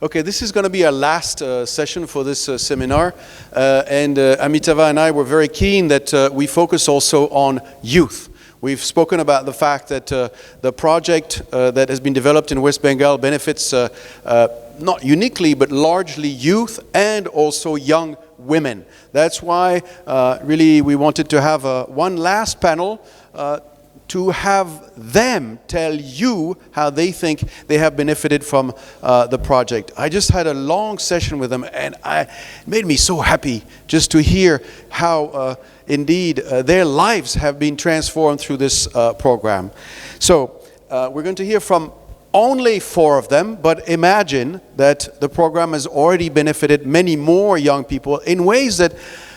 Okay, this is going to be our last session for this seminar, and Amitava and I were very keen that we focus also on youth. We've spoken about the fact that the project that has been developed in West Bengal benefits not uniquely but largely youth and also young women. That's why really we wanted to have one last panel to have them tell you how they think they have benefited from the project. I just had a long session with them, and it made me so happy just to hear how indeed their lives have been transformed through this program. So we're going to hear from only 4 of them, but imagine that the program has already benefited many more young people in ways that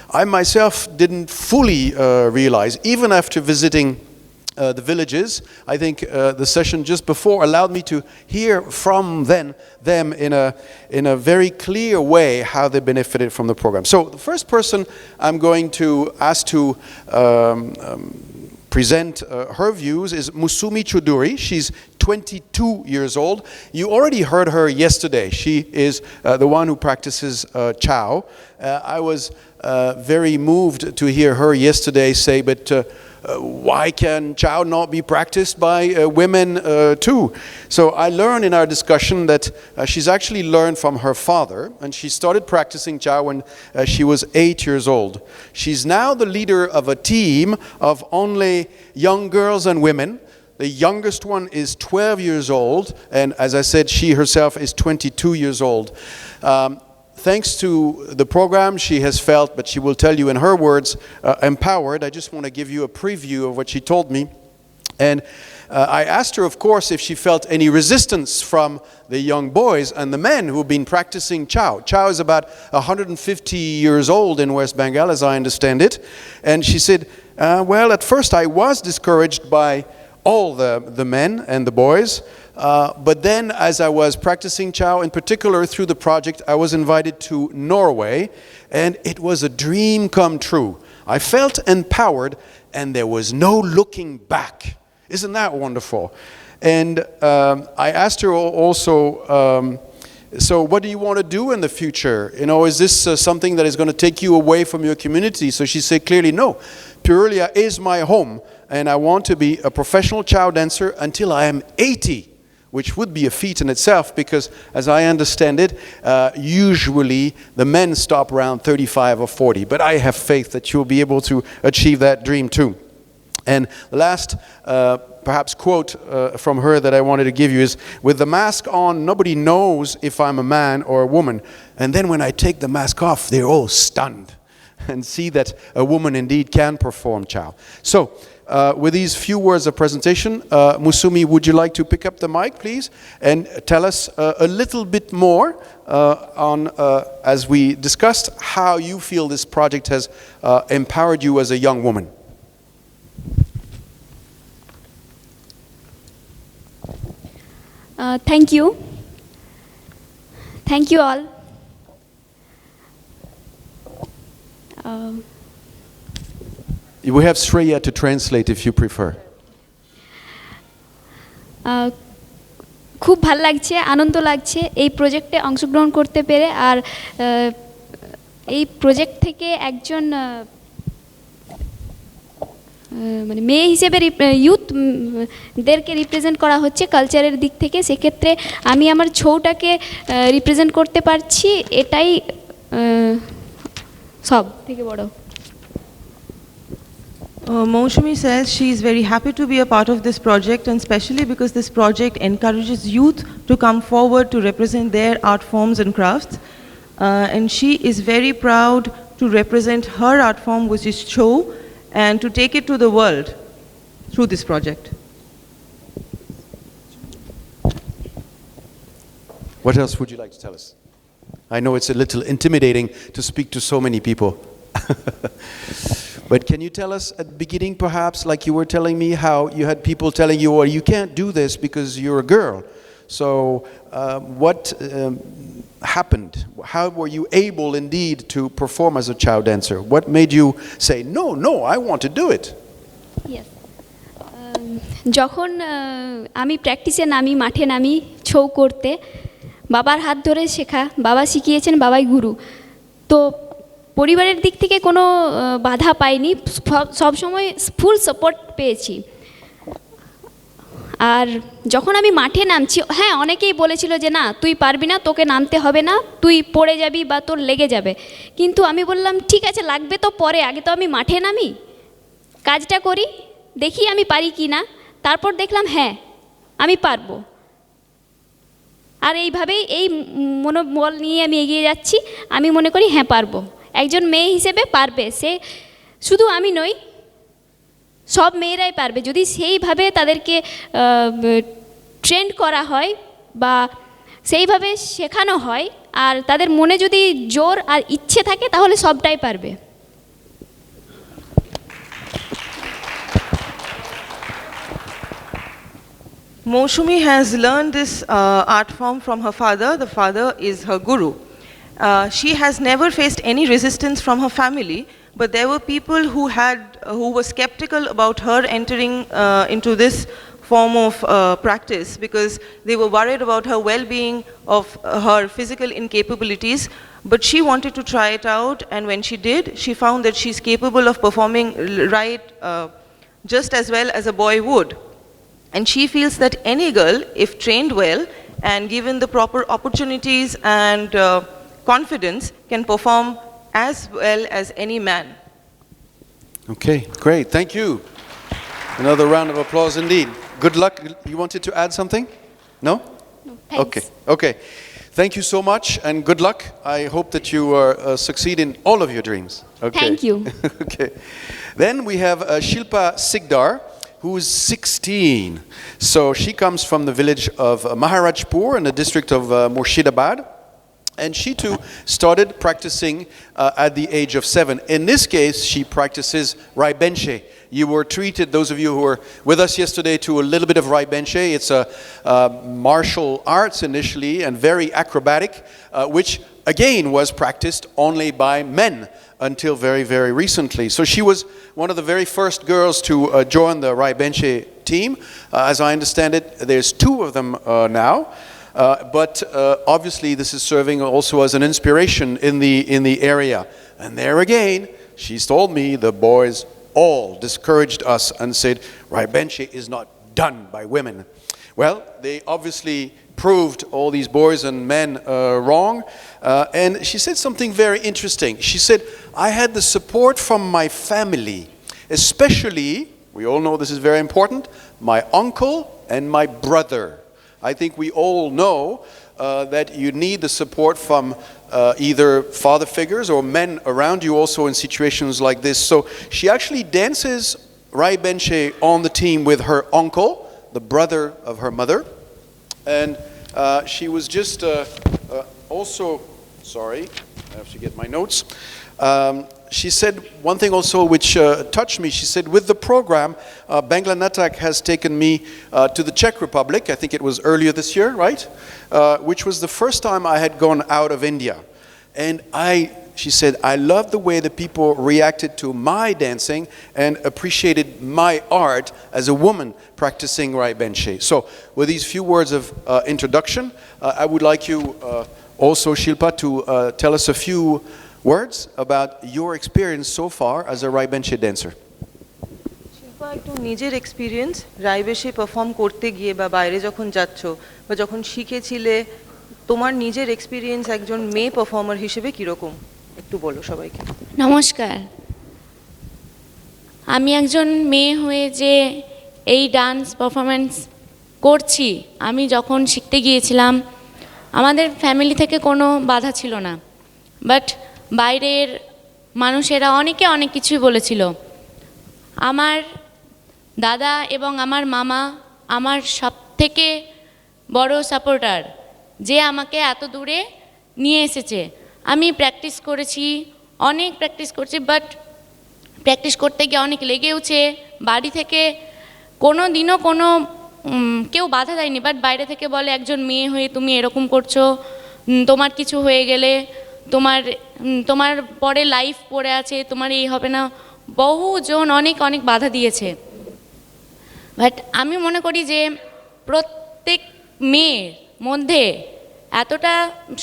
I myself didn't fully realize, even after visiting the villages. I think the session just before allowed me to hear from them in a very clear way how they benefited from the program. So the first person I'm going to ask to present her views is Musumi Chuduri. She's 22 years old. You already heard her yesterday. She is the one who practices Chow. I was very moved to hear her yesterday say, but why can Chow not be practiced by women too? So I learned in our discussion that she's actually learned from her father, and she started practicing Chow when she was 8 years old. She's now the leader of a team of only young girls and women. The youngest one is 12 years old, and as I said, she herself is 22 years old. Thanks to the program, she has felt, but she will tell you in her words, empowered. I just want to give you a preview of what she told me. And I asked her, of course, if she felt any resistance from the young boys and the men who have been practicing Chow. Chow is about 150 years old in West Bengal, as I understand it. And she said, well, at first I was discouraged by all the men and the boys. But then as I was practicing Chow, in particular through the project, I was invited to Norway, and it was a dream come true. I felt empowered, and there was no looking back. Isn't that wonderful? And I asked her also, so what do you want to do in the future? You know, is this something that is going to take you away from your community? So she said clearly, no. Purulia is my home, and I want to be a professional Chow dancer until I am 80, which would be a feat in itself because, as I understand it, usually the men stop around 35 or 40. But I have faith that you'll be able to achieve that dream too. And the last perhaps quote from her that I wanted to give you is, with the mask on, nobody knows if I'm a man or a woman. And then when I take the mask off, they're all stunned and see that a woman indeed can perform Chow. So, with these few words of presentation, Musumi, would you like to pick up the mic, please, and tell us a little bit more on, as we discussed, how you feel this project has empowered you as a young woman? Thank you. Thank you all. We have Shreya to translate if you prefer. খুব ভালো লাগছে, আনন্দ লাগছে এই প্রজেক্টে অংশগ্রহণ করতে পেরে। আর এই প্রজেক্ট থেকে একজন মানে মেয়ে হিসেবে ইউথদেরকে রিপ্রেজেন্ট করা হচ্ছে কালচারের দিক থেকে। সেক্ষেত্রে আমি আমার ছৌটাকে রিপ্রেজেন্ট করতে পারছি, এটাই সব থেকে বড়। Moshumi says she is very happy to be a part of this project, and especially because this project encourages youth to come forward to represent their art forms and crafts. And she is very proud to represent her art form, which is Chow, and to take it to the world through this project. What else would you like to tell us? I know it's a little intimidating to speak to so many people. But can you tell us at the beginning, perhaps, like you were telling me, how you had people telling you, well, you can't do this because you're a girl. So what happened? How were you able indeed to perform as a Chow dancer? What made you say, no, I want to do it? Yes. যখন আমি প্র্যাকটিসে নামি, মাঠে নামি ছৌ করতে, বাবার হাত ধরে শেখা, বাবা শিখিয়েছেন, বাবাই গুরু। তো পরিবারের দিক থেকে কোনো বাধা পাইনি, সব সময় ফুল সাপোর্ট পেয়েছি। আর যখন আমি মাঠে নামছি, হ্যাঁ অনেকেই বলেছিল যে না তুই পারবি না, তোকে নামতে হবে না, তুই পড়ে যাবি বা তোর লেগে যাবে। কিন্তু আমি বললাম ঠিক আছে, লাগবে তো পরে, আগে তো আমি মাঠে নামি, কাজটা করি, দেখি আমি পারি কি না। তারপর দেখলাম হ্যাঁ আমি পারবো। আর এইভাবেই এই মনোবল নিয়ে আমি এগিয়ে যাচ্ছি। আমি মনে করি হ্যাঁ পারবো, একজন মেয়ে হিসেবে পারবে সে, শুধু আমি নই, সব মেয়েরাই পারবে যদি সেইভাবে তাদেরকে ট্রেন্ড করা হয় বা সেইভাবে শেখানো হয়, আর তাদের মনে যদি জোর আর ইচ্ছে থাকে তাহলে সবটাই পারবে। Moshumi has learned this art form from her father. The father is her guru. She has never faced any resistance from her family, but there were people who were skeptical about her entering into this form of practice because they were worried about her well-being, of her physical incapabilities. But she wanted to try it out, and when she did, she found that she's capable of performing right just as well as a boy would. And she feels that any girl, if trained well and given the proper opportunities and confidence, can perform as well as any man. Okay, great. Thank you. Another round of applause indeed. Good luck. You wanted to add something? No? No, thanks. Okay, okay. Thank you so much and good luck. I hope that you succeed in all of your dreams. Okay. Thank you. Okay. Then we have Shilpa Sigdar, who is 16. So she comes from the village of Maharajpur in the district of Murshidabad. And she too started practicing at the age of 7. In this case, she practices Rai Benche. You were treated, those of you who were with us yesterday, to a little bit of Rai Benche. It's a martial arts initially and very acrobatic, which again was practiced only by men until very, very recently. So she was one of the very first girls to join the Rai Benche team. As I understand it, there's 2 of them now. But obviously this is serving also as an inspiration in the area. And there again, she's told me the boys all discouraged us and said, Rai Benche is not done by women. Well, they obviously proved all these boys and men wrong. And she said something very interesting. She said, I had the support from my family, especially, we all know this is very important, my uncle and my brother. I think we all know that you need the support from either father figures or men around you also in situations like this. So she actually dances Rai Benche on the team with her uncle, the brother of her mother. And she was just also, sorry, I have to get my notes. She said one thing also which touched me. She said, with the program, Bangla Natak has taken me to the Czech Republic. I think it was earlier this year, right? Which was the first time I had gone out of India. And she said, I loved the way the people reacted to my dancing and appreciated my art as a woman practicing Rai Benche. So with these few words of introduction, I would like you also, Shilpa, to tell us a few words about your experience so far as a Rai Benche dancer. Shilpa, একটু নিজের experience রাই বেশে perform করতে গিয়ে বা বাইরে যখন যাচ্ছ বা যখন শিখেছিলে, তোমার নিজের এক্সপিরিয়েন্স একজন মেয়ে পারফর্মার হিসেবে কীরকম একটু বলো সবাইকে। নমস্কার। আমি একজন মেয়ে হয়ে যে এই ডান্স পারফরমেন্স করছি, আমি যখন শিখতে গিয়েছিলাম আমাদের ফ্যামিলি থেকে কোনো বাধা ছিল না, বাট বাইরের মানুষেরা অনেকে অনেক কিছুই বলেছিল। আমার দাদা এবং আমার মামা আমার সবথেকে বড় সাপোর্টার, যে আমাকে এত দূরে নিয়ে এসেছে। আমি প্র্যাকটিস করেছি, অনেক প্র্যাকটিস করছি, বাট প্র্যাকটিস করতে গিয়ে অনেক লেগেওছে। বাড়ি থেকে কোনো দিনও কোনো কেউ বাধা দেয়নি, বাট বাইরে থেকে বলে একজন মেয়ে হয়ে তুমি এরকম করছো, তোমার কিছু হয়ে গেলে তোমার পরে লাইফ পড়ে আছে, তোমার এই হবে না, বহুজন অনেক অনেক বাধা দিয়েছে। বাট আমি মনে করি যে প্রত্যেক মেয়ের মধ্যে এতটা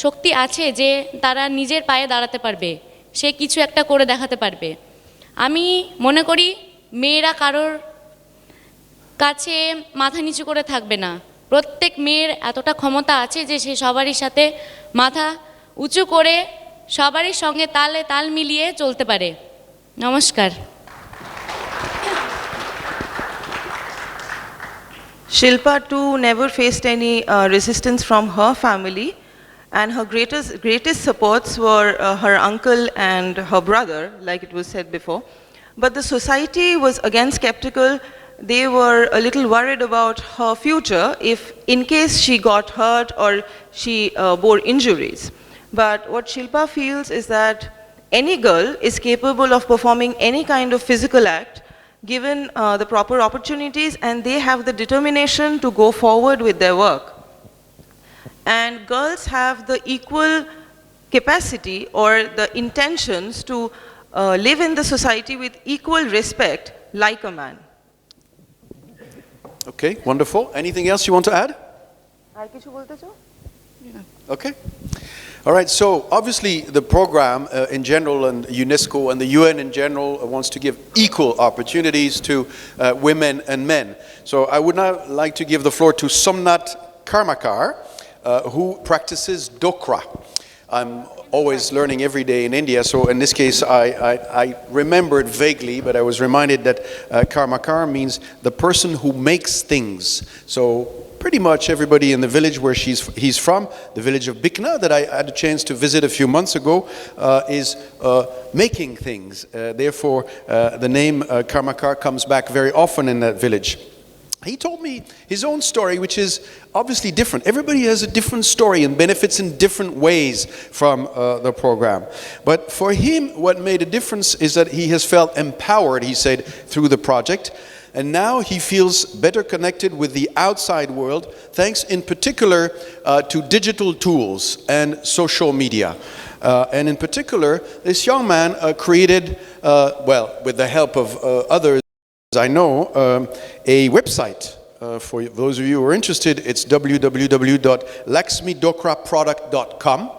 শক্তি আছে যে তারা নিজের পায়ে দাঁড়াতে পারবে, সে কিছু একটা করে দেখাতে পারবে। আমি মনে করি মেয়েরা কারোর কাছে মাথা নিচু করে থাকবে না। প্রত্যেক মেয়ের এতটা ক্ষমতা আছে যে সে সবারই সাথে মাথা উঁচু করে সবারই সঙ্গে তালে তাল মিলিয়ে চলতে পারে। নমস্কার। Shilpa too never faced any resistance from her family, and her greatest supports were her uncle and her brother, like it was said before. But the society was again skeptical. They were a little worried about her future if in case she got hurt or she bore injuries. But what Shilpa feels is that any girl is capable of performing any kind of physical act given the proper opportunities, and they have the determination to go forward with their work. And girls have the equal capacity or the intentions to live in the society with equal respect like a man. Okay, wonderful. Anything else you want to add? Okay. All right, so obviously the program in general and UNESCO and the UN in general wants to give equal opportunities to women and men. So I would now like to give the floor to Somnath Karmakar, who practices Dokra. I'm always learning every day in India, so in this case I remembered vaguely, but I was reminded that Karmakar means the person who makes things. So pretty much everybody in the village where he's from, the village of Bikna that I had a chance to visit a few months ago, is making things. Therefore, the name Karmakar comes back very often in that village. He told me his own story, which is obviously different. Everybody has a different story and benefits in different ways from the program. But for him, what made a difference is that he has felt empowered, he said, through the project. And now he feels better connected with the outside world, thanks in particular to digital tools and social media. And in particular, this young man created, with the help of others I know, a website. For those of you who are interested, it's www.laxmidokraproduct.com.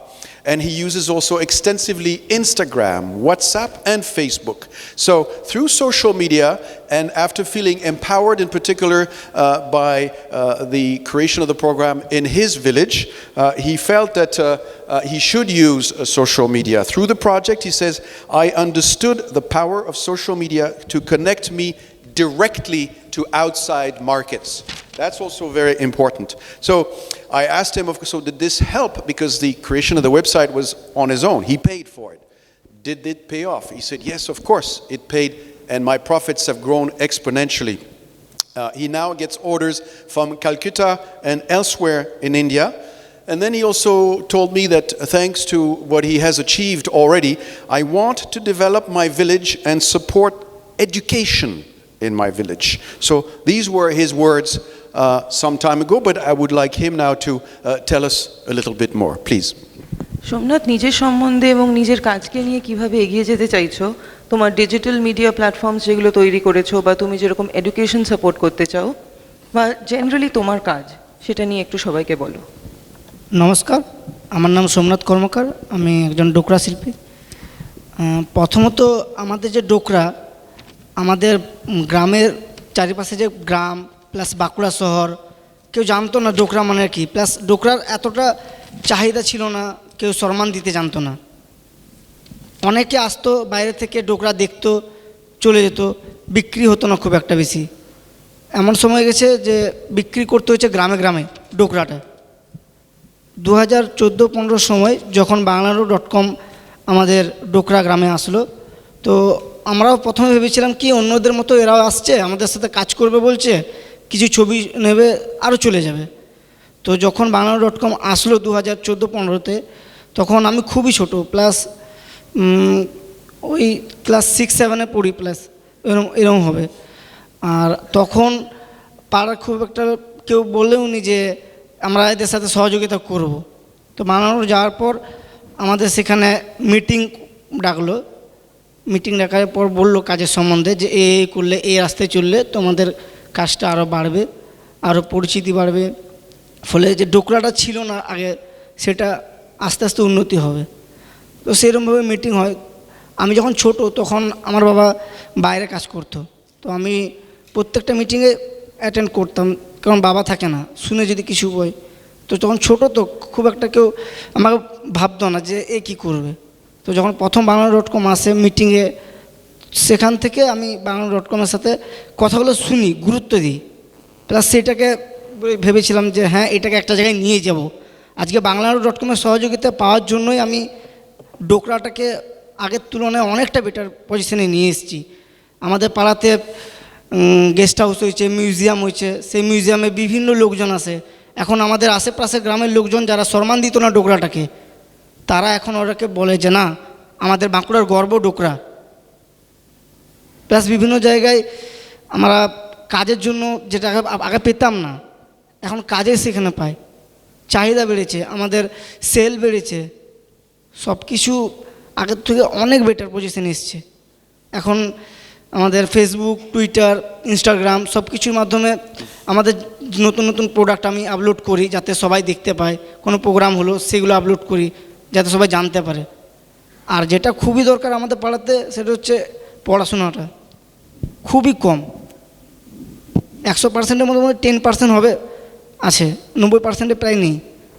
And he uses also extensively Instagram, WhatsApp, and Facebook. So through social media, and after feeling empowered in particular by the creation of the program in his village, he felt that he should use social media. Through the project, he says, I understood the power of social media to connect me directly to outside markets. That's also very important. So I asked him, so did this help? Because the creation of the website was on his own. He paid for it. Did it pay off? He said, yes, of course, it paid, and my profits have grown exponentially. He now gets orders from Calcutta and elsewhere in India. And then he also told me that thanks to what he has achieved already, I want to develop my village and support education in my village. So these were his words some time ago, but I would like him now to tell us a little bit more, please. Somnath, নিজের সম্বন্ধে এবং নিজের কাজকে নিয়ে কিভাবে এগিয়ে যেতে চাইছো, তোমার ডিজিটাল মিডিয়া প্ল্যাটফর্মস যেগুলো তৈরি করেছো, বা তুমি যেরকম এডুকেশন সাপোর্ট করতে চাও, বা জেনারেলি তোমার কাজ, সেটা নিয়ে একটু সবাইকে বলো। নমস্কার, আমার নাম সোমনাথ কর্মকার, আমি একজন ডোকরা শিল্পী। প্রথমত আমাদের যে ডোকরা, আমাদের গ্রামের চারিপাশে যে গ্রাম প্লাস বাঁকুড়া শহর, কেউ জানতো না ডোকরা মানে কি, প্লাস ডোকরার এতটা চাহিদা ছিল না, কেউ সম্মান দিতে জানতো না। অনেকে আসতো বাইরে থেকে, ডোকরা দেখতো, চলে যেত, বিক্রি হতো না খুব একটা বেশি। এমন সময় গেছে যে বিক্রি করতে হয়েছে গ্রামে গ্রামে ডোকরাটা। 2014-15 সময় যখন বাংলারো.com আমাদের ডোকরা গ্রামে আসলো, তো আমরাও প্রথমে ভেবেছিলাম কি অন্যদের মতো এরাও আসছে, আমাদের সাথে কাজ করবে বলছে, কিছু ছবি নেবে আরও চলে যাবে। তো যখন বাংলারো.com আসলো 2014-15-তে, তখন আমি খুবই ছোট, প্লাস ওই ক্লাস 6-7-এ পড়ি, প্লাস এরকম হবে। আর তখন পাড়ার খুব একটা কেউ বললেও নি যে আমরা এদের সাথে সহযোগিতা করব। তো বাংলারো যাওয়ার পর আমাদের সেখানে মিটিং ডাকলো। মিটিং ডাকার পর বললো কাজের সম্বন্ধে যে এই করলে, এই রাস্তায় চললে তোমাদের কাজটা আরও বাড়বে, আরও পরিচিতি বাড়বে। ফলে যে ডোকরাটা ছিল না আগে, সেটা আস্তে আস্তে উন্নতি হবে। তো সেরকমভাবে মিটিং হয়। আমি যখন ছোট তখন আমার বাবা বাইরে কাজ করতো, তো আমি প্রত্যেকটা মিটিংয়ে অ্যাটেন্ড করতাম, কারণ বাবা থাকে না, শুনে যদি কিছু হয়। তো তখন ছোট তো খুব একটা কেউ আমাকে ভাবতো না যে এ কী করবে। তো যখন প্রথম বাংলা.com আসে মিটিংয়ে, সেখান থেকে আমি বাংলা.comএর সাথে কথাগুলো শুনি, গুরুত্ব দিই, প্লাস সেটাকে ভেবেছিলাম যে হ্যাঁ এটাকে একটা জায়গায় নিয়ে যাব। আজকে বাংলা.comএর সহযোগিতা পাওয়ার জন্যই আমি ডোকরাটাকে আগের তুলনায় অনেকটা বেটার পজিশনে নিয়ে এসেছি। আমাদের পাড়াতে গেস্ট হাউস হয়েছে, মিউজিয়াম হয়েছে, সেই মিউজিয়ামে বিভিন্ন লোকজন আসে। এখন আমাদের আশেপাশের গ্রামের লোকজন যারা সম্মান দিত না ডোকরাটাকে, তারা এখন ওটাকে বলে যে না আমাদের বাঁকুড়ার গর্ব ডোকরা। প্লাস বিভিন্ন জায়গায় আমরা কাজের জন্য যেটা আগে পেতাম না, এখন কাজে সেখানে পাই, চাহিদা বেড়েছে, আমাদের সেল বেড়েছে, সব কিছু আগের থেকে অনেক বেটার পজিশনে এসছে। এখন আমাদের ফেসবুক, টুইটার, ইনস্টাগ্রাম সব কিছুর মাধ্যমে আমাদের নতুন নতুন প্রোডাক্ট আমি আপলোড করি, যাতে সবাই দেখতে পায়। কোনো প্রোগ্রাম হলো সেগুলো আপলোড করি যাতে সবাই জানতে পারে। আর যেটা খুবই দরকার আমাদের পাড়াতে, সেটা হচ্ছে পড়াশোনাটা খুবই কম। 100%-এর মধ্যে 10% হবে আছে, 90%-এ প্রায় নেই।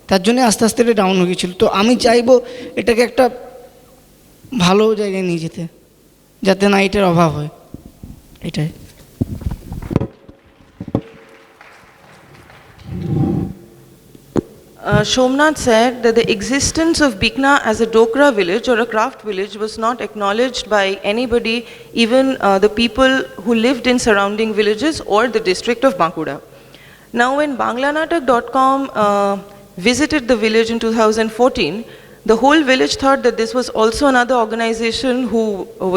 তার জন্য আস্তে আস্তে এটা ডাউন হয়ে গেছিল। তো আমি চাইবো এটাকে একটা ভালো জায়গায় নিয়ে যেতে, যাতে না এটার অভাব হয়, এটাই। Somnath said that the existence of Bikna as a Dokra village or a craft village was not acknowledged by anybody, even the people who lived in surrounding villages or the district of Bankura. Now when Banglanatak.com visited the village in 2014, the whole village thought that this was also another organization who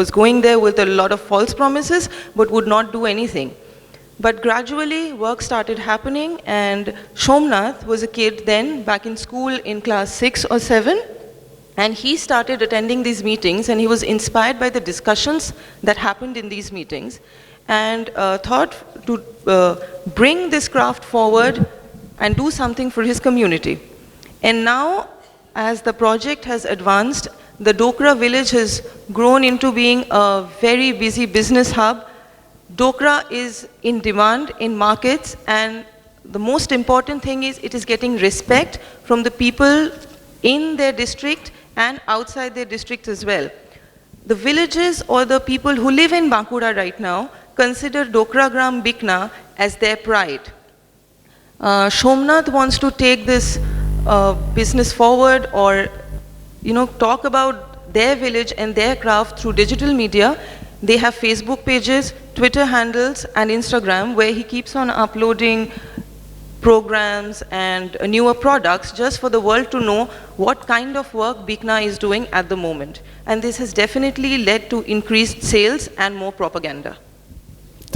was going there with a lot of false promises but would not do anything. But gradually work started happening, and Somnath was a kid then, back in school in class 6 or 7, and he started attending these meetings, and he was inspired by the discussions that happened in these meetings, and thought to bring this craft forward and do something for his community. And now, as the project has advanced, the Dokra village has grown into being a very busy business hub. Dokra is in demand in markets, and the most important thing is it is getting respect from the people in their district and outside their district as well. The villages or the people who live in Bankura right now consider Dokra Gram Bikna as their pride. Somnath wants to take this business forward, or talk about their village and their craft through digital media. They have Facebook pages, Twitter handles, and Instagram, where he keeps on uploading programs and newer products just for the world to know what kind of work Bikna is doing at the moment. And this has definitely led to increased sales and more propaganda.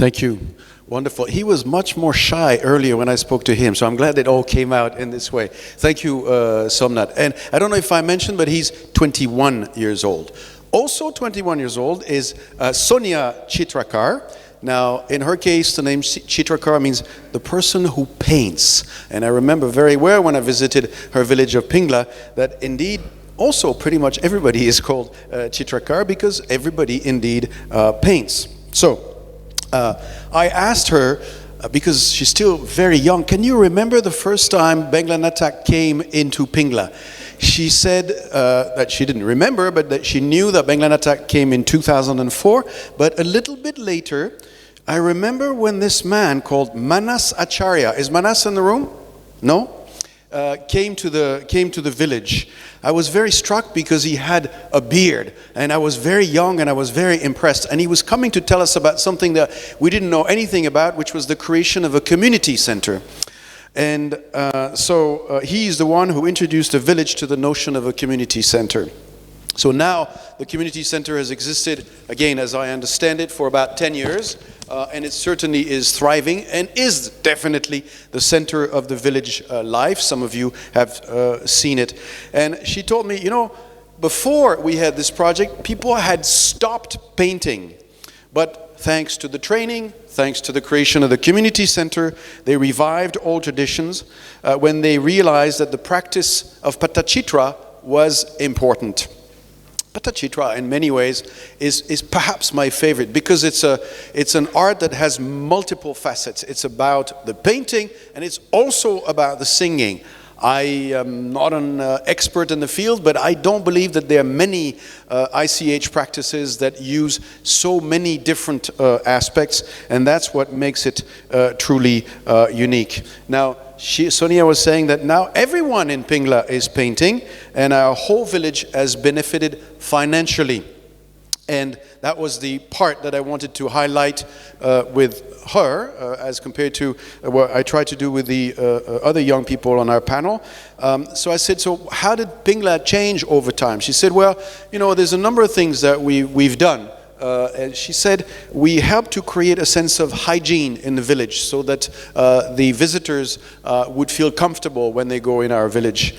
Thank you. Wonderful. He was much more shy earlier when I spoke to him, so I'm glad it all came out in this way. Thank you, Somnath. And I don't know if I mentioned, but he's 21 years old. Also 21 years old is Sonia Chitrakar. Now, in her case, the name Chitrakar means the person who paints. And I remember very well when I visited her village of Pingla that indeed also pretty much everybody is called Chitrakar, because everybody indeed paints. So I asked her, because she's still very young, can you remember the first time Banglanatak came into Pingla? She said that she didn't remember, but that she knew that Banglanatak came in 2004. But a little bit later, I remember when this man called Manas Acharya, is Manas in the room? No? Came to the village. I was very struck because he had a beard, and I was very young and I was very impressed. And he was coming to tell us about something that we didn't know anything about, which was the creation of a community center. And so he's the one who introduced the village to the notion of a community center. So now the community center has existed, again, as I understand it, for about 10 years. And it certainly is thriving and is definitely the center of the village life. Some of you have seen it. And she told me, before we had this project, people had stopped painting. But thanks to the training, thanks to the creation of the community center, they revived old traditions when they realized that the practice of Patachitra was important. Patachitra, in many ways, is perhaps my favorite because it's an art that has multiple facets. It's about the painting and it's also about the singing. I am not an expert in the field, but I don't believe that there are many ICH practices that use so many different aspects, and that's what makes it truly unique. Now, Sonia was saying that now everyone in Pingla is painting, and our whole village has benefited financially. And that was the part that I wanted to highlight with her as compared to what I tried to do with the other young people on our panel. So I said, so how did Pingla change over time? She said, well, you know, there's a number of things that we've done. And she said, we helped to create a sense of hygiene in the village so that the visitors would feel comfortable when they go in our village.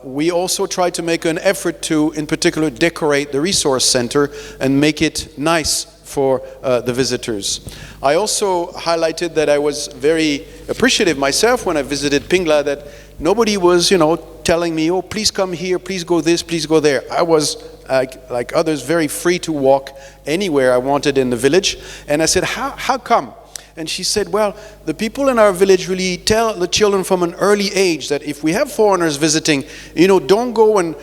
We also tried to make an effort to, in particular, decorate the resource center and make it nice for the visitors. I also highlighted that I was very appreciative myself when I visited Pingla that nobody was, you know, telling me, oh, please come here, please go this, please go there. I was, like others, very free to walk anywhere I wanted in the village. And I said, how come? And she said, well, the people in our village really tell the children from an early age that if we have foreigners visiting, you know, don't go and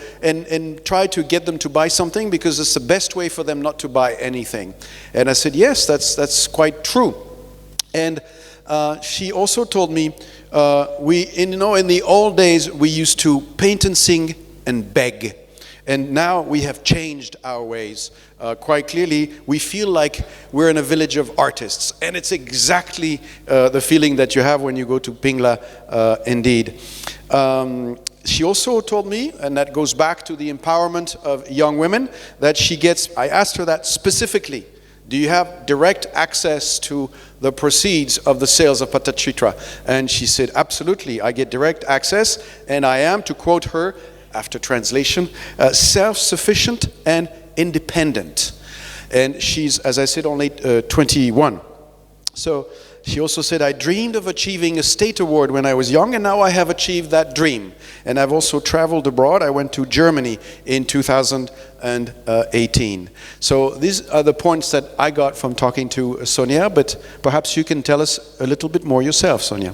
try to get them to buy something because it's the best way for them not to buy anything. And I said, yes, that's quite true. And she also told me, in the old days, we used to paint and sing and beg. And now we have changed our ways. Quite clearly, we feel like we're in a village of artists. And it's exactly the feeling that you have when you go to Pingla, indeed. She also told me, and that goes back to the empowerment of young women, that I asked her that specifically. Do you have direct access to the proceeds of the sales of Patachitra? And she said, absolutely, I get direct access, and I am, to quote her, after translation, self-sufficient and independent. And she's, as I said, only 21. So she also said, I dreamed of achieving a state award when I was young, and now I have achieved that dream. And I've also traveled abroad. I went to Germany in 2018. So these are the points that I got from talking to Sonia, but perhaps you can tell us a little bit more yourself, Sonia.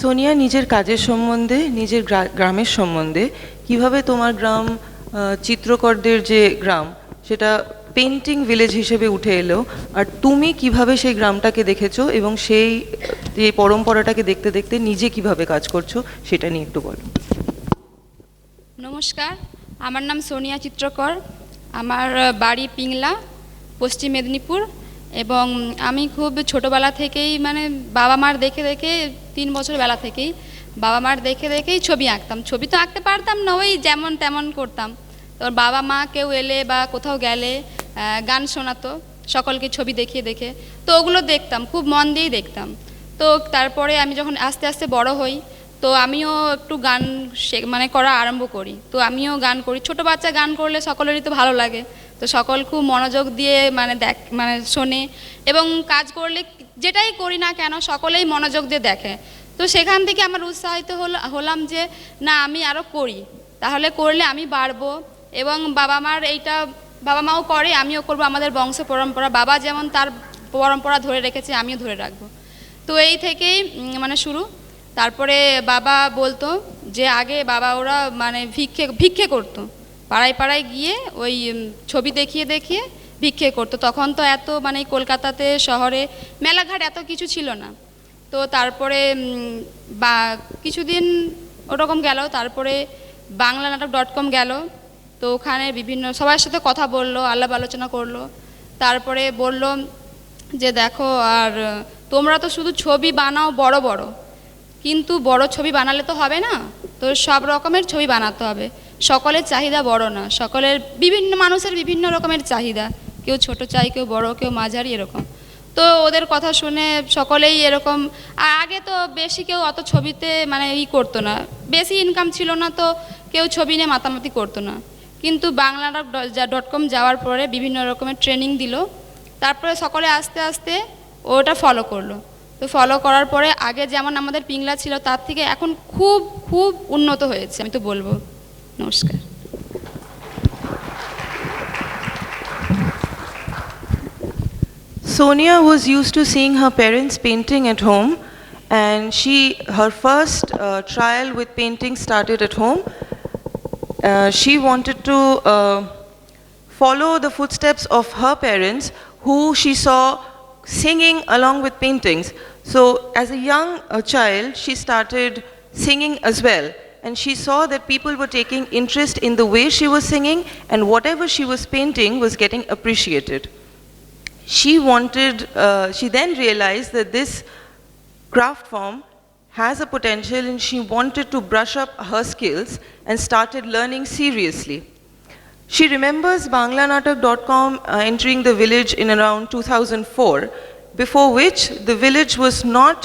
Sonia নিজের কাজের সম্বন্ধে, নিজের গ্রামের সম্বন্ধে, কিভাবে তোমার গ্রাম চিত্রকরদের যে গ্রাম সেটা পেইন্টিং ভিলেজ হিসেবে উঠে এলো, আর তুমি কিভাবে সেই গ্রামটাকে দেখেছো এবং সেই যে পরম্পরাটাকে দেখতে দেখতে নিজে কিভাবে কাজ করছো সেটা নিয়ে একটু বলো। নমস্কার, আমার নাম সোনিয়া চিত্রকর, আমার বাড়ি পিংলা, পশ্চিম মেদিনীপুর। এবং আমি খুব ছোটোবেলা থেকেই মানে বাবা মার দেখে 3 বছর বেলা থেকেই বাবা মার দেখেই ছবি আঁকতাম। ছবি তো আঁকতে পারতাম না, ওই যেমন তেমন করতাম। তো বাবা মা কেউ এলে বা কোথাও গেলে গান শোনাতো সকলকে ছবি দেখে, তো ওগুলো দেখতাম, খুব মন দিয়েই দেখতাম। তো তারপরে আমি যখন আস্তে আস্তে বড় হই, তো আমিও একটু গান করা আরম্ভ করি। তো আমিও গান করি। ছোটো বাচ্চা গান করলে সকলেরই তো ভালো লাগে, তো সকল খুব মনোযোগ দিয়ে শোনে, এবং কাজ করলে যেটাই করি না কেন সকলেই মনোযোগ দিয়ে দেখে। তো সেখান থেকে আমার উৎসাহিত হলাম যে না, আমি আরও করি, তাহলে করলে আমি বাড়বো। এবং বাবা মাও করে, আমিও করবো, আমাদের বংশ পরম্পরা, বাবা যেমন তার পরম্পরা ধরে রেখেছে আমিও ধরে রাখবো। তো এই থেকেই শুরু। তারপরে বাবা বলতো যে আগে বাবা ওরা ভিক্ষে করতো, পাড়ায় গিয়ে ওই ছবি দেখিয়ে ভিক্ষে করতো। তখন তো এত কলকাতাতে শহরে মেলাঘাট এত কিছু ছিল না। তো তারপরে কিছুদিন ওরকম গেল, তারপরে বাংলানাটক.com গেল। তো ওখানে বিভিন্ন সবার সাথে কথা বললো, আলাপ আলোচনা করলো। তারপরে বলল যে দেখো, আর তোমরা তো শুধু ছবি বানাও বড় বড়, কিন্তু বড় ছবি বানালে তো হবে না, তো সব রকমের ছবি বানাতে হবে। সকলের চাহিদা বড় না, সকলের বিভিন্ন মানুষের বিভিন্ন রকমের চাহিদা, কেউ ছোট চাই, কেউ বড়, কেউ মাঝারি, এরকম। তো ওদের কথা শুনে সকলেই এরকম। আর আগে তো বেশি কেউ অত ছবিতে করতো না, বেশি ইনকাম ছিল না, তো কেউ ছবি নিয়ে মাতামাতি করতো না। কিন্তু বাংলানাটক.com যাওয়ার পরে বিভিন্ন রকমের ট্রেনিং দিল, তারপরে সকলে আস্তে আস্তে ওটা ফলো করলো। তো ফলো করার পরে আগে যেমন আমাদের পিংলা ছিল তার থেকে এখন খুব খুব উন্নত হয়েছে আমি তো বলবো। নমস্কার। Sonia was used to seeing her parents painting at home, and her first trial with painting started at home. She wanted to follow the footsteps of her parents, who she saw singing along with paintings. So as a young child, she started singing as well. And she saw that people were taking interest in the way she was singing, and whatever she was painting was getting appreciated. She then realized that this craft form has a potential, and she wanted to brush up her skills and started learning seriously. She remembers banglanatak.com entering the village in around 2004, before which the village was not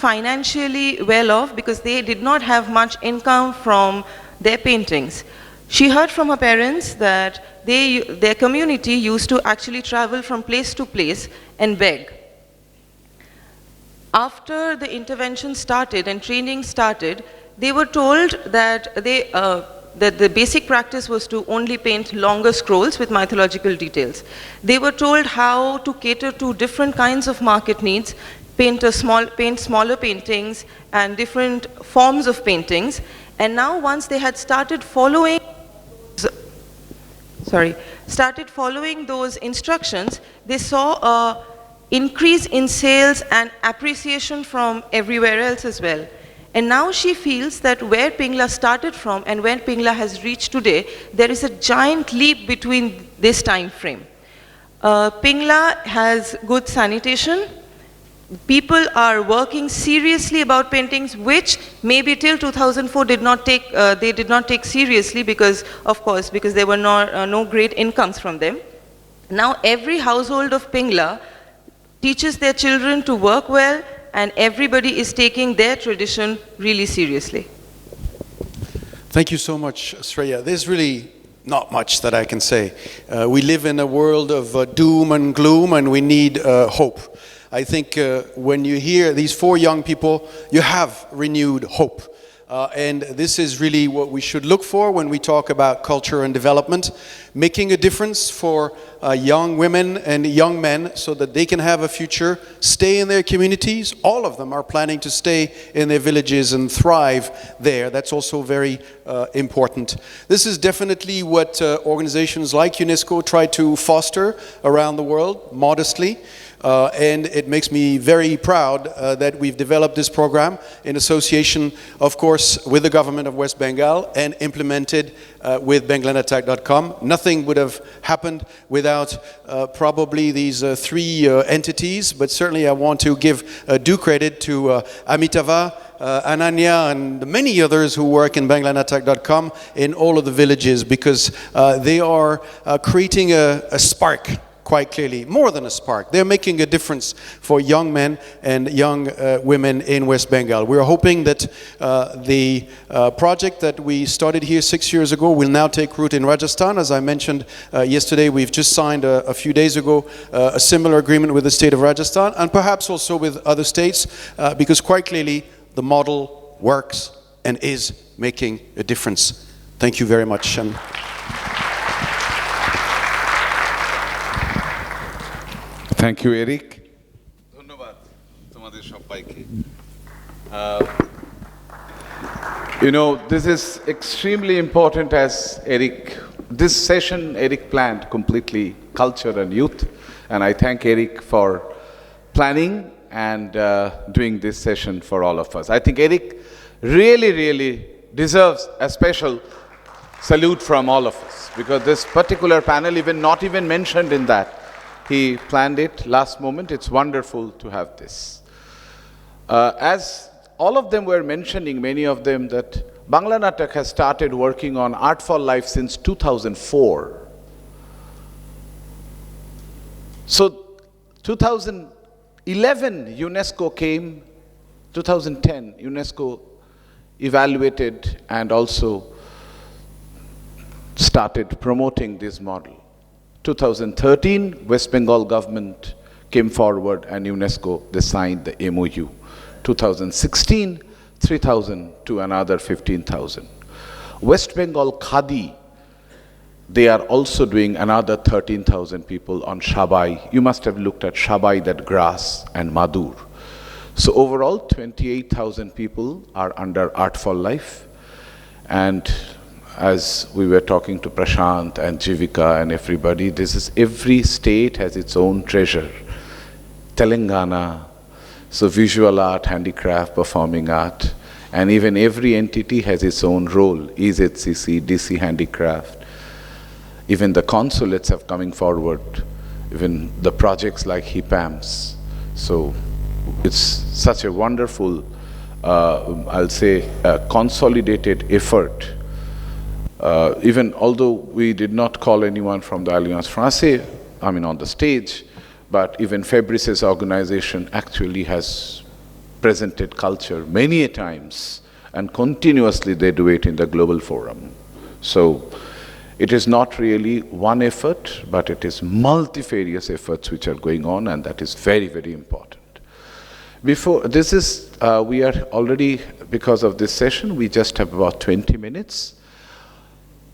financially well off because they did not have much income from their paintings. She heard from her parents that their community used to actually travel from place to place and beg. After the intervention started and training started, they were told that that the basic practice was to only paint longer scrolls with mythological details. They were told how to cater to different kinds of market needs, paint smaller paintings and different forms of paintings. And now once they had started following those instructions, they saw a increase in sales and appreciation from everywhere else as well. And now she feels that where Pingla started from and where Pingla has reached today, there is a giant leap between this time frame. Pingla has good sanitation. People are working seriously about paintings, which maybe till 2004 they did not take seriously because there were no great incomes from them. Now every household of Pingla teaches their children to work well, and everybody is taking their tradition really seriously. Thank you so much, Sreya. There's really not much that I can say. We live in a world of doom and gloom, and we need hope. I think when you hear these four young people, you have renewed hope. And this is really what we should look for when we talk about culture and development, making a difference for young women and young men so that they can have a future, stay in their communities. All of them are planning to stay in their villages and thrive there. That's also very important. This is definitely what organizations like UNESCO try to foster around the world, modestly. And it makes me very proud that we've developed this program in association, of course, with the government of West Bengal and implemented with banglanatak.com. Nothing would have happened without probably these three entities, but certainly I want to give due credit to Amitava, Ananya, and many others who work in banglanatak.com in all of the villages, because they are creating a spark. Quite clearly, more than a spark. They're making a difference for young men and young women in West Bengal. We're hoping that the project that we started here 6 years ago will now take root in Rajasthan. As I mentioned yesterday, we've just signed a few days ago a similar agreement with the state of Rajasthan, and perhaps also with other states, because quite clearly the model works and is making a difference. Thank you very much. Thank you, Eric. ধন্যবাদ তোমাদের সবাইকে। This is extremely important, as this session Eric planned completely culture and youth, and I thank Eric for planning and doing this session for all of us. I think Eric really deserves a special salute from all of us, because this particular panel not even mentioned in that. He planned it last moment. It's wonderful to have this. As all of them were mentioning, many of them, that Bangla Natak has started working on Art for Life since 2004. So 2011 UNESCO came, 2010 UNESCO evaluated and also started promoting this model. 2013, West Bengal government came forward and UNESCO, they signed the MOU. 2016, 3,000 to another 15,000. West Bengal Khadi, they are also doing another 13,000 people on Shabai. You must have looked at Shabai, that grass, and Madur. So overall, 28,000 people are under Art for Life. And as we were talking to Prashant and Jivika and everybody, this is every state has its own treasure. Telangana, so visual art, handicraft, performing art, and even every entity has its own role. EZCC, DC Handicraft, even the consulates have coming forward, even the projects like HIPAMS. So it's such a wonderful, I'll say, consolidated effort. Even although we did not call anyone from the Alliance Française, on the stage, but even Fabrice's organization actually has presented culture many a times, and continuously they do it in the global forum. So it is not really one effort, but it is multifarious efforts which are going on, and that is very, very important. Before this is, we are already, because of this session, we just have about 20 minutes.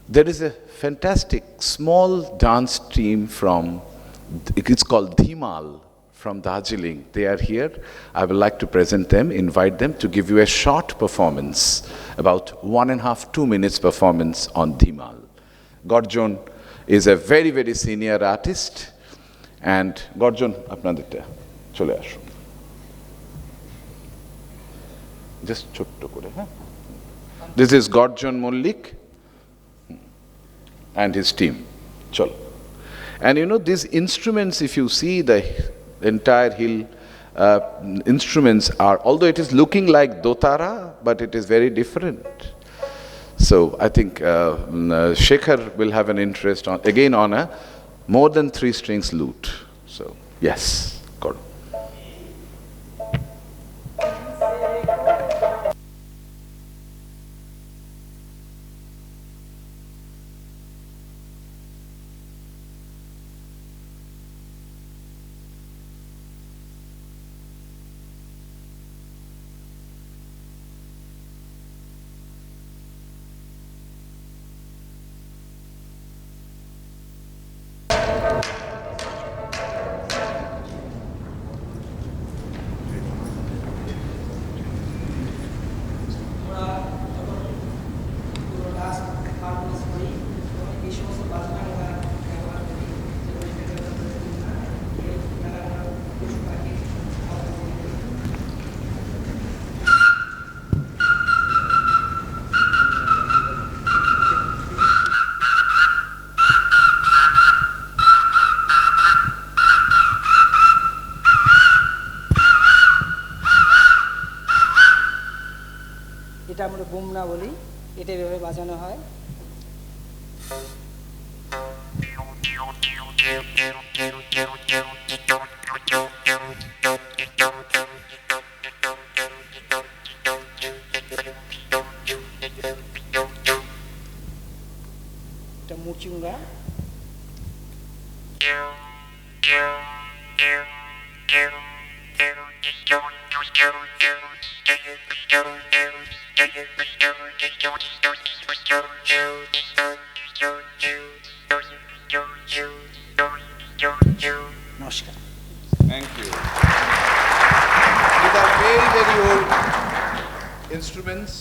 There is a fantastic small dance team from, it's called Dhimal, from Darjeeling. They are here. I would like to present them, invite them to give you a short performance, about 1.5 to 2 minutes performance on Dhimal. Gorjon is a very, very senior artist, and Gorjon, আপনাদেরটা চলে আসুন। Just ছোট্ট করে, হ্যাঁ? This is Gorjon Mollik and his team. Cholo. And you know, these instruments, if you see the entire hill instruments are, although it is looking like dotara, but it is very different. So I think Shekhar will have an interest on, again, on a more than 3 strings lute. So yes, good. এটা আমরা বুমনা বলি, এটা এভাবে বাজানো হয়। এটা মুচুঙ্গা। নমস্কার। Thank you. These are very, very old instruments.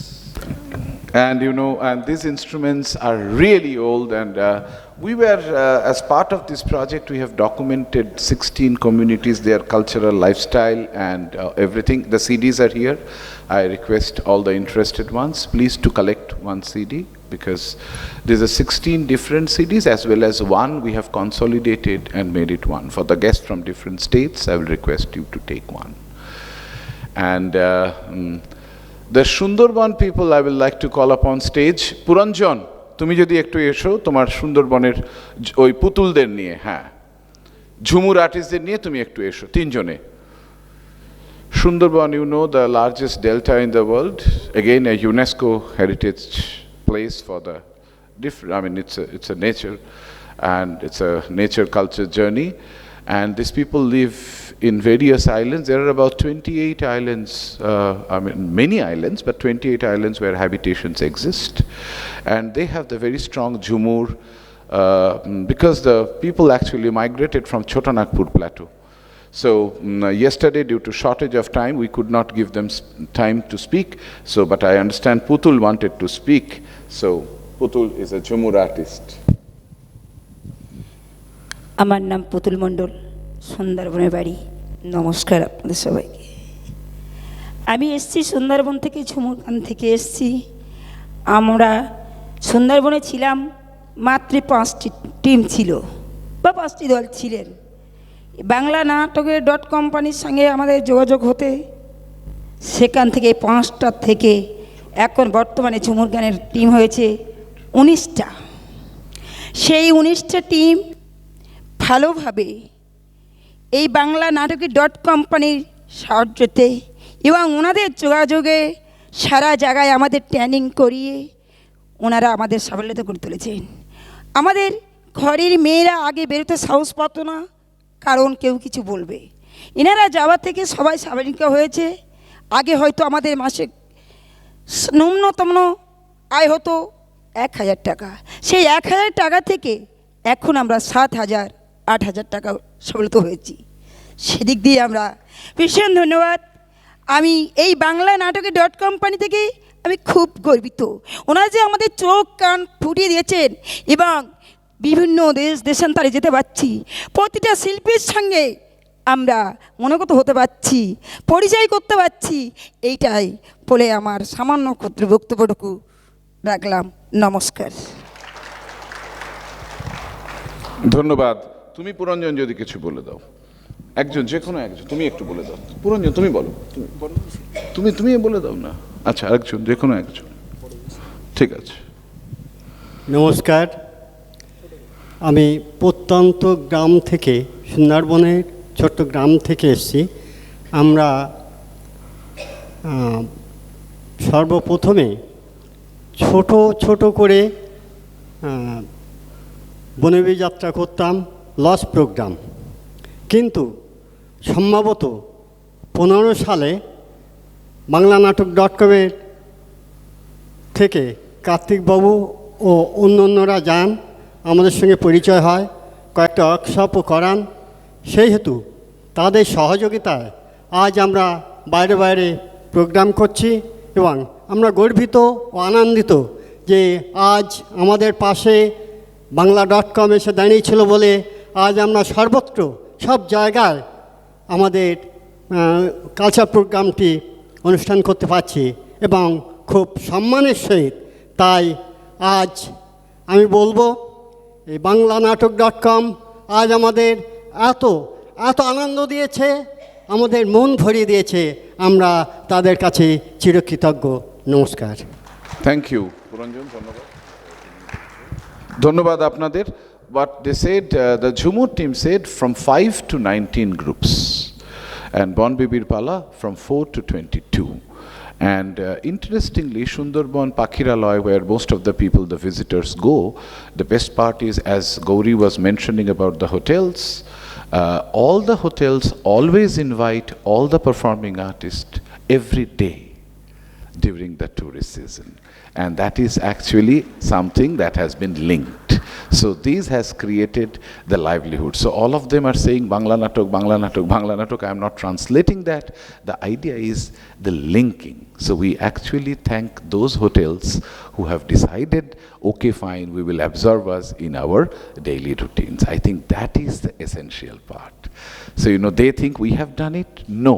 And you know, and these instruments are really old, and we were, as part of this project, we have documented 16 communities, their cultural lifestyle and everything. The CDs are here. I request all the interested ones, please to collect one CD, because there's a 16 different CDs as well as one we have consolidated and made it one. For the guests from different states, I will request you to take one. And the Sundarban people I will like to call upon stage. Puranjan, তুমি যদি একটু এসো তোমার সুন্দরবনের ওই পুতুলদের নিয়ে, হ্যাঁ, ঝুমুর আর্টিস্টদের নিয়ে তুমি একটু এসো, 3 জনে। Sundarban, you know, the largest delta in the world, again a UNESCO heritage place for the different, it's a nature, and it's a nature culture journey. And these people live in various islands. There are about 28 islands, I mean many islands, but 28 islands where habitations exist. And they have the very strong Jhumur, because the people actually migrated from Chotanagpur plateau. So yesterday, due to shortage of time, we could not give them time to speak. So, but I understand Putul wanted to speak. So Putul is a Jhumur artist. আমার নাম পুতুল মণ্ডল, সুন্দরবনের বাড়ি। নমস্কার আপনাদের সবাইকে। আমি এসেছি সুন্দরবন থেকে, ঝুমুর গান থেকে এসেছি। আমরা সুন্দরবনে ছিলাম, মাত্র 5টি টিম ছিল বা 5টি দল ছিলেন। বাংলা নাটকের কোম্পানির সঙ্গে আমাদের যোগাযোগ হতে সেখান থেকে 5টা থেকে এখন বর্তমানে ঝুমুর গানের টিম হয়েছে 19টা। সেই 19টা টিম ভালোভাবে এই বাংলা নাটকের কোম্পানির সাহায্যতে এবং ওনাদের যোগাযোগে সারা জায়গায় আমাদের ট্রেনিং করিয়ে ওনারা আমাদের সাফল্যতা করে তুলেছেন। আমাদের ঘরের মেয়েরা আগে বেরোতে সাহস পাতো না, কারণ কেউ কিছু বলবে। এনারা যাওয়া থেকে সবাই স্বাভাবিকা হয়েছে। আগে হয়তো আমাদের মাসে ন্যূনতম আয় হতো 1000 টাকা, সেই 1000 টাকা থেকে এখন আমরা 7000 8000 টাকা সফলতা হয়েছি। সেদিক দিয়ে আমরা ভীষণ ধন্যবাদ। আমি এই বাংলা নাটকের কোম্পানি থেকে আমি খুব গর্বিত। ওনারা যে আমাদের চোখ কান ফুটিয়ে দিয়েছেন এবং বিভিন্ন দেশান্তরে যেতে পারছি, প্রতিটা শিল্পীর সঙ্গে আমরা মনোগত হতে পারছি, পরিচয় করতে পারছি, এইটাই বলে আমার সামান্য ক্ষুদ্র বক্তব্যটুকু রাখলাম। নমস্কার। ধন্যবাদ। তুমি পুরঞ্জন যদি কিছু বলে দাও, একজন, যে কোনো একজন, তুমি একটু বলে দাও। পুরঞ্জন তুমি বলো, তুমি বলে দাও না। আচ্ছা, আরেকজন, যে কোনো একজন, ঠিক আছে। নমস্কার, আমি প্রত্যন্ত গ্রাম থেকে, সুন্দরবনের ছোট্ট গ্রাম থেকে এসেছি। আমরা সর্বপ্রথমে ছোট ছোট করে বনবী যাত্রা করতাম, লস প্রোগ্রাম। কিন্তু সম্ভবত 15 সালে বাংলা নাটক .com-এর থেকে কার্তিকবাবু ও অন্যান্যরা যান, আমাদের সঙ্গে পরিচয় হয়, কয়েকটা ওয়ার্কশপও করান। সেই হেতু তাদের সহযোগিতায় আজ আমরা বাইরে বাইরে প্রোগ্রাম করছি এবং আমরা গর্বিত ও আনন্দিত যে আজ আমাদের পাশে বাংলা .com এসে দাঁড়িয়েছিল বলে আজ আমরা সর্বত্র সব জায়গায় আমাদের কালচার প্রোগ্রামটি অনুষ্ঠান করতে পারছি এবং খুব সম্মানের সহিত। তাই আজ আমি বলবো এই বাংলা নাটক .com আজ আমাদের এত এত আনন্দ দিয়েছে, আমাদের মন ভরিয়ে দিয়েছে, আমরা তাদের কাছে চিরকৃতজ্ঞ। নমস্কার। থ্যাংক ইউ পুরঞ্জন, ধন্যবাদ। ধন্যবাদ আপনাদের। But they said, the Jhumur team said from 5 to 19 groups, and Bon Bibir Pala from 4 to 22. And interestingly, Sundarban, Pakhiraloy, where most of the people, the visitors go, the best part is, as Gauri was mentioning about the hotels, all the hotels always invite all the performing artists every day during the tourist season. And that is actually something that has been linked. So this has created the livelihood. So all of them are saying Bangla Natok, Bangla Natok, Bangla Natok. I am not translating that. The idea is the linking. So we actually thank those hotels who have decided, okay, fine, we will absorb us in our daily routines. I think that is the essential part. So, you know, they think we have done it. No,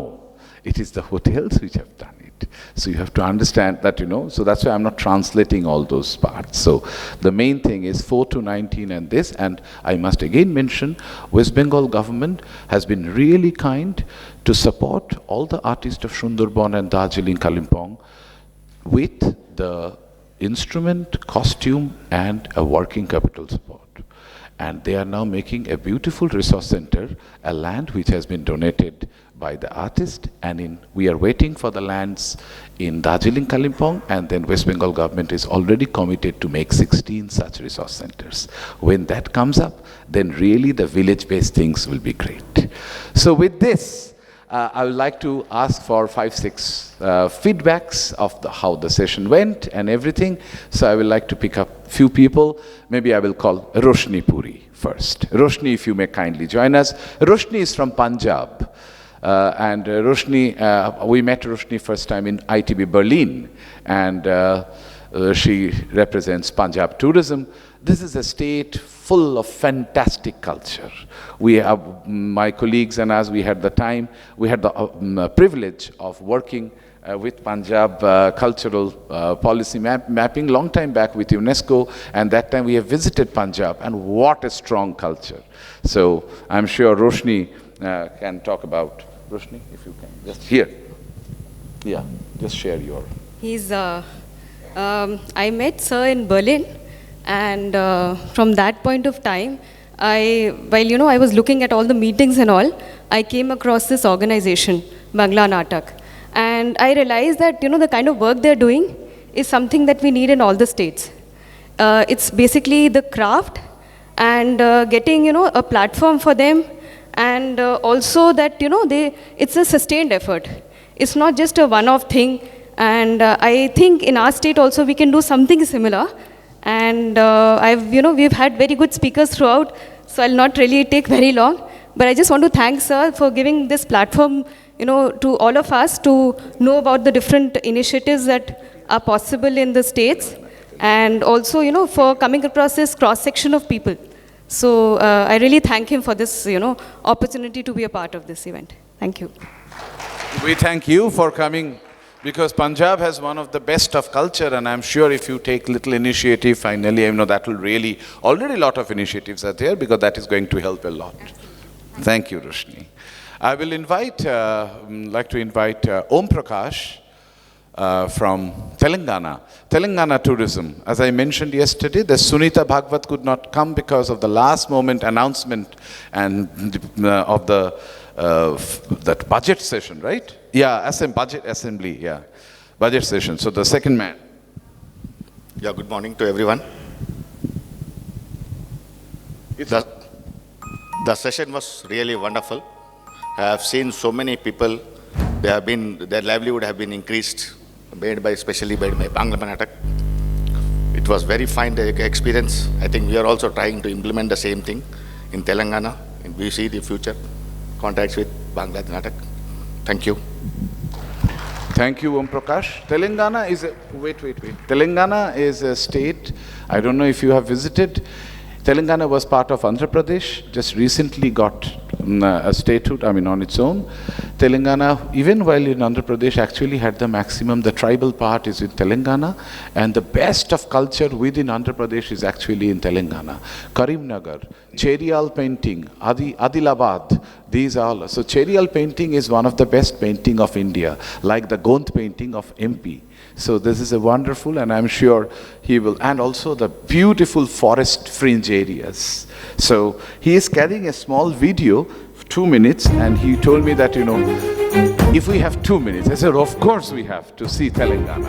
it is the hotels which have done it. So you have to understand that, you know, so that's why I'm not translating all those parts. So the main thing is 4 to 19 and this, and I must again mention West Bengal government has been really kind to support all the artists of Sundarban and Darjeeling, Kalimpong with the instrument, costume and a working capital support. And they are now making a beautiful resource center, a land which has been donated by the artist, and we are waiting for the lands in Darjeeling, Kalimpong, and then West Bengal government is already committed to make 16 such resource centers. When that comes up, then really the village-based things will be great. So with this, I would like to ask for 5-6 feedbacks of how the session went and everything. So I would like to pick up few people. Maybe I will call Roshni Puri first. Roshni, if you may kindly join us. Roshni is from Punjab. And Roshni, we met Roshni first time in ITB Berlin, and she represents Punjab tourism. This is a state full of fantastic culture. We have, my colleagues and us, we had the privilege of working with Punjab cultural policy mapping long time back with UNESCO, and that time we have visited Punjab, and what a strong culture. So I'm sure Roshni can talk about. Roshni, if you can, just here. Yeah, just share your. I met Sir in Berlin, and from that point of time, while I was looking at all the meetings and all, I came across this organization, Bangla Natak, and I realized that the kind of work they're doing is something that we need in all the states. It's basically the craft and getting a platform for them. And also that, it's a sustained effort. It's not just a one-off thing. And I think in our state also we can do something similar. And we've had very good speakers throughout, so I'll not really take very long. But I just want to thank Sir for giving this platform, to all of us to know about the different initiatives that are possible in the states. And also, for coming across this cross-section of people. So I really thank him for this, opportunity to be a part of this event. Thank you. We thank you for coming, because Punjab has one of the best of culture, and I'm sure if you take little initiative, finally, that will really, already a lot of initiatives are there, because that is going to help a lot. Thank you, Roshni. I will like to invite Om Prakash from Telangana. Telangana tourism. As I mentioned yesterday, the Sunita Bhagwat could not come because of the last moment announcement and of that budget session, right? Yeah, budget assembly, yeah. Budget session. So the second man. Yeah, good morning to everyone. The session was really wonderful. I have seen so many people, their livelihood have been increased, especially by Bangla Natak. It was very fine experience. I think we are also trying to implement the same thing in Telangana, and we see the future contacts with Bangla Natak. Thank you. Thank you, Om Prakash. Telangana is Telangana is a state, I don't know if you have visited. Telangana was part of Andhra Pradesh, just recently got a statehood, on its own. Telangana, even while in Andhra Pradesh, actually had the maximum, the tribal part is in Telangana, and the best of culture within Andhra Pradesh is actually in Telangana. Karimnagar, Cherial painting, Adilabad, these are all. So Cherial painting is one of the best painting of India, like the Gond painting of MP. So this is a wonderful, and I'm sure he will, and also the beautiful forest fringe areas. So he is carrying a small video, 2 minutes, and he told me that, if we have 2 minutes, I said, of course we have to see Telangana.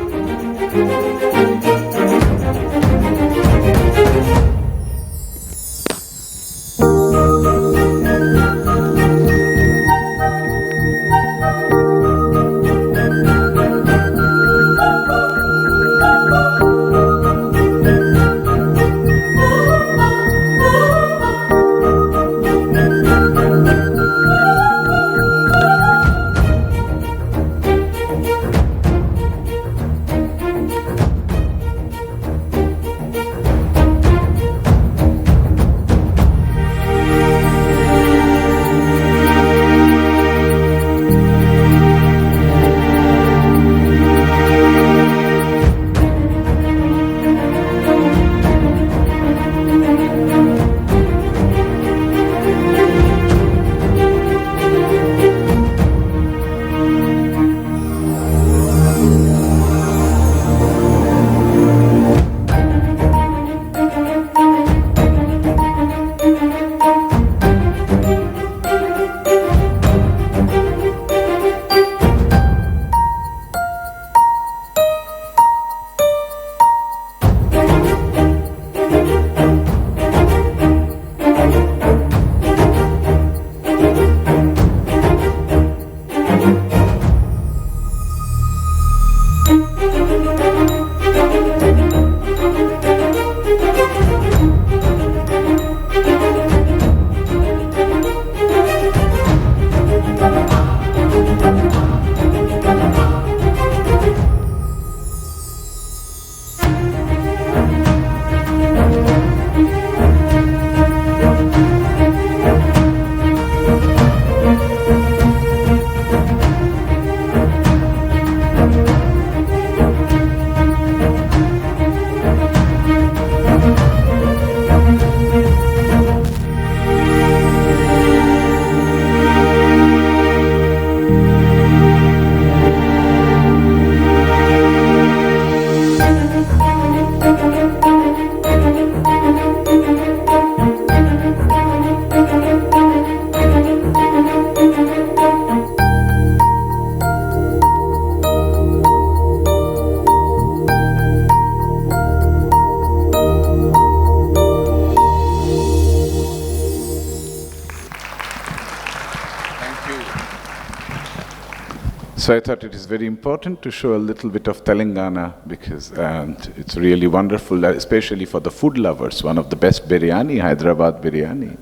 So I thought it is very important to show a little bit of Telangana because and it's really wonderful, especially for the food lovers. One of the best biryani, Hyderabad biryani.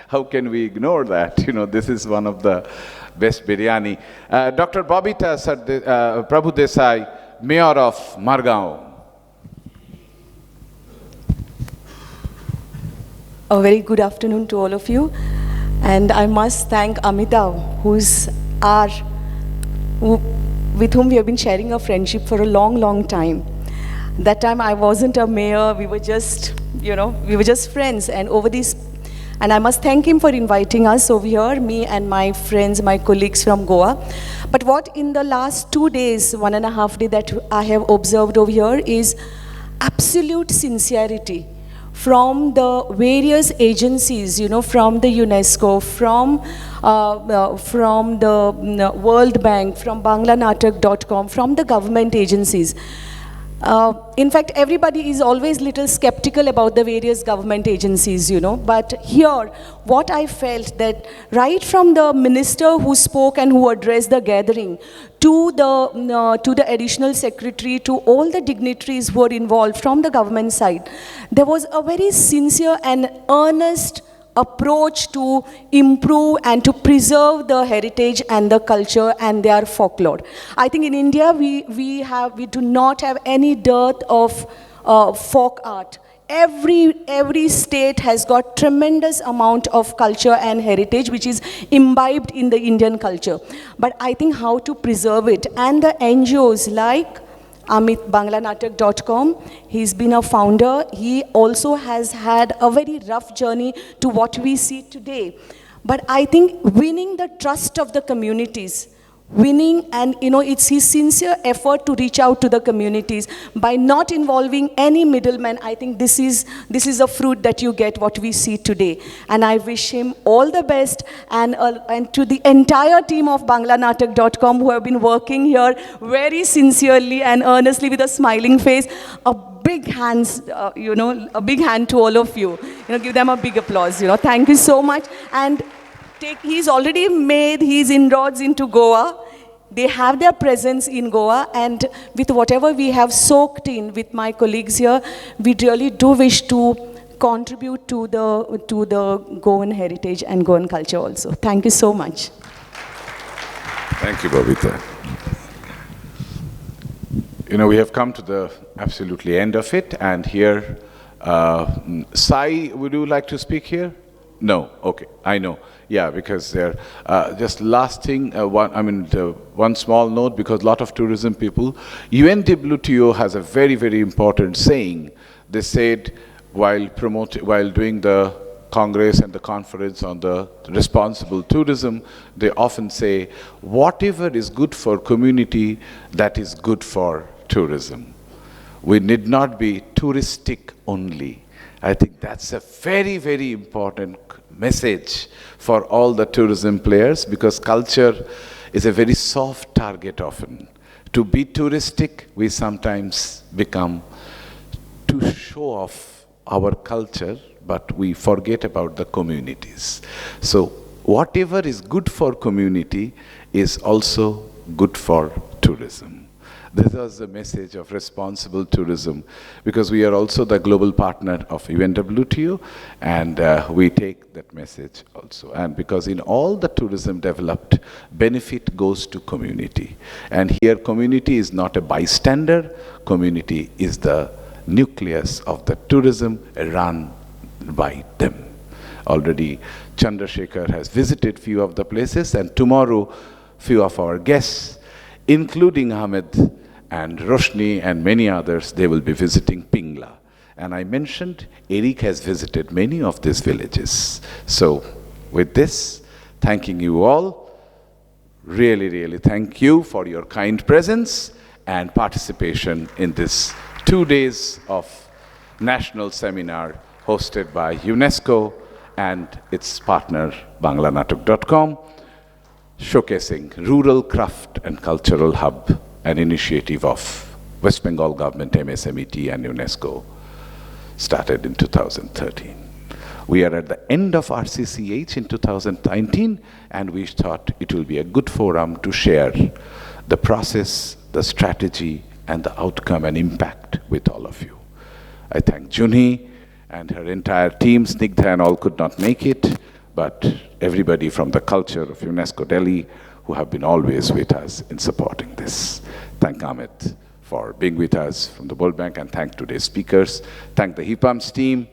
How can we ignore that? You know, this is one of the best biryani. Dr. Babita Prabhu Desai, Mayor of Margao. A very good afternoon to all of you. And I must thank Amitav, with whom we have been sharing a friendship for a long, long time. That time I wasn't a mayor, we were just, we were just friends. And and I must thank him for inviting us over here, me and my friends, my colleagues from Goa. But what in the last 2 days, 1.5 days that I have observed over here is absolute sincerity from the various agencies, from the UNESCO, from the World Bank, from banglanatak.com, from the government agencies. In fact, everybody is always little skeptical about the various government agencies, but here, what I felt that right from the minister who spoke and who addressed the gathering, to the additional secretary, to all the dignitaries who were involved from the government side, there was a very sincere and earnest approach to improve and to preserve the heritage and the culture and their folklore. I think in India we do not have any dearth of folk art. Every state has got tremendous amount of culture and heritage which is imbibed in the Indian culture. But I think how to preserve it, and the NGOs like banglanatak.com, he's been a founder. He also has had a very rough journey to what we see today. But I think winning the trust of the communities, it's his sincere effort to reach out to the communities by not involving any middleman. I think this is a fruit that you get what we see today. And I wish him all the best, and to the entire team of banglanatak.com who have been working here very sincerely and earnestly with a smiling face. A big hand to all of you. Give them a big applause. Thank you so much. And he's already made his inroads into Goa. They have their presence in Goa, and with whatever we have soaked in with my colleagues here, we really do wish to contribute to the Goan heritage and Goan culture also. Thank you so much. Thank you, Babita. We have come to the absolutely end of it, and here, Sai, would you like to speak here? No, okay, I know. Yeah, because they're just last thing, one small note, because a lot of tourism people, UNWTO has a very, very important saying. They said while doing the Congress and the conference on the responsible tourism, they often say, whatever is good for community, that is good for tourism. We need not be touristic only. I think that's a very, very important message for all the tourism players, because culture is a very soft target often. To be touristic, we sometimes become to show off our culture, but we forget about the communities. So whatever is good for community is also good for tourism. This was the message of responsible tourism, because we are also the global partner of UNWTO, and we take that message also. And because in all the tourism developed, benefit goes to community. And here community is not a bystander, community is the nucleus of the tourism run by them. Already Chandrasekhar has visited few of the places, and tomorrow few of our guests, including Ahmed and Roshni and many others, they will be visiting Pingla. And I mentioned Eric has visited many of these villages. So with this, thanking you all, really, really thank you for your kind presence and participation in this 2 days of national seminar hosted by UNESCO and its partner banglanatak.com, showcasing Rural Craft and Cultural Hub, an initiative of West Bengal government, MSMET and UNESCO, started in 2013. We are at the end of RCCH in 2019, and we thought it will be a good forum to share the process, the strategy, and the outcome and impact with all of you. I thank Junhi and her entire team. Snigdha and all could not make it, but everybody from the culture of UNESCO Delhi who have been always with us in supporting this. Thank Amit for being with us from the World Bank, and thank today's speakers. Thank the HIPAM's team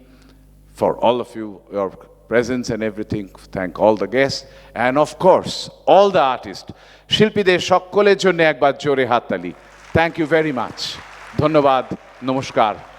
for all of you, your presence and everything. Thank all the guests, and of course, all the artists. Shilpide shokkoler jonne ekbar jore hattali. Thank you very much. Dhonnobad. Namaskar.